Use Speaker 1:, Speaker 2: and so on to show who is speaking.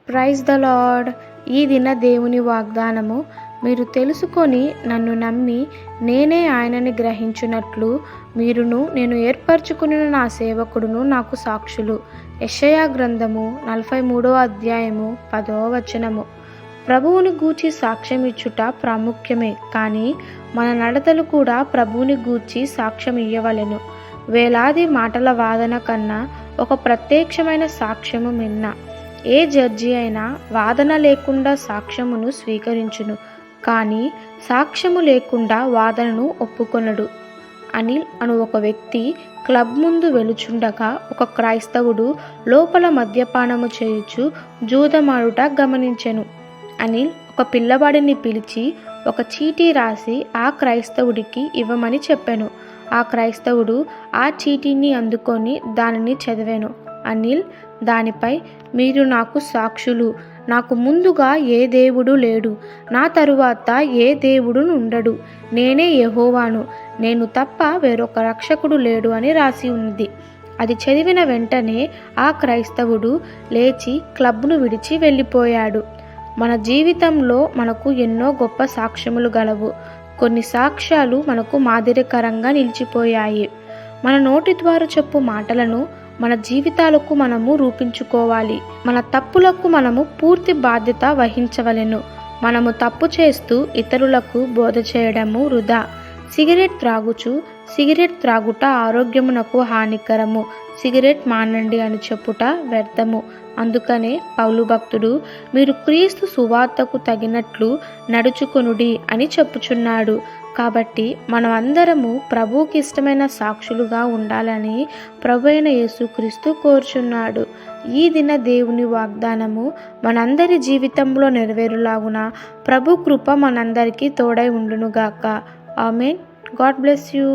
Speaker 1: Praise the lord. ఈ దిన దేవుని వాగ్దానము, మీరు తెలుసుకొని నన్ను నమ్మి నేనే ఆయనని గ్రహించున్నట్లు మీరును నేను ఏర్పరచుకున్న నా సేవకుడును నాకు సాక్షులు. యెషయా గ్రంథము 43వ అధ్యాయము 10వ వచనము. ప్రభువుని గూర్చి సాక్ష్యం ఇచ్చుట ప్రాముఖ్యమే, కానీ మన నడతలు కూడా ప్రభువుని గూర్చి సాక్ష్యం ఇయ్యవలెను. వేలాది మాటల వాదన కన్నా ఒక ప్రత్యక్షమైన సాక్ష్యము మిన్న. ఏ జడ్జి అయినా వాదన లేకుండా సాక్ష్యమును స్వీకరించును, కానీ సాక్ష్యము లేకుండా వాదనను ఒప్పుకొనడు. అనిల్ అను ఒక వ్యక్తి క్లబ్ ముందు వెలుచుండగా ఒక క్రైస్తవుడు లోపల మద్యపానము చేయుచు జూదమాడుట గమనించెను. అనిల్ ఒక పిల్లవాడిని పిలిచి ఒక చీటీ రాసి ఆ క్రైస్తవుడికి ఇవ్వమని చెప్పాను. ఆ క్రైస్తవుడు ఆ చీటీని అందుకొని దానిని చదివాను. అనిల్ దానిపై, మీరు నాకు సాక్షులు, నాకు ముందుగా ఏ దేవుడు లేడు, నా తరువాత ఏ దేవుడు ఉండడు, నేనే యెహోవాను, నేను తప్ప వేరొక రక్షకుడు లేడు అని రాసి ఉన్నది. అది చదివిన వెంటనే ఆ క్రైస్తవుడు లేచి క్లబ్ను విడిచి వెళ్ళిపోయాడు. మన జీవితంలో మనకు ఎన్నో గొప్ప సాక్ష్యములు గలవు. కొన్ని సాక్ష్యాలు మనకు మాదిరికరంగా నిలిచిపోయాయి. మన నోటి ద్వారా చెప్పు మాటలను మన జీవితాలకు మనము రూపించుకోవాలి. మన తప్పులకు మనము పూర్తి బాధ్యత వహించవలెను. మనము తప్పు చేస్తూ ఇతరులకు బోధ చేయడము వృధా. సిగరెట్ త్రాగుట ఆరోగ్యమునకు హానికరము, సిగరెట్ మానండి అని చెప్పుట వ్యర్థము. అందుకనే పౌలు భక్తుడు, మీరు క్రీస్తు సువార్తకు తగినట్లు నడుచుకొనుడి అని చెప్పుచున్నాడు. కాబట్టి మనం అందరము ప్రభువుకి ఇష్టమైన సాక్షులుగా ఉండాలని ప్రభువైన యేసుక్రీస్తు కోరుచున్నాడు. ఈ దిన దేవుని వాగ్దానము మనందరి జీవితంలో నెరవేరులాగున ప్రభు కృప మనందరికీ తోడై ఉండునుగాక. ఆమేన్. God bless you.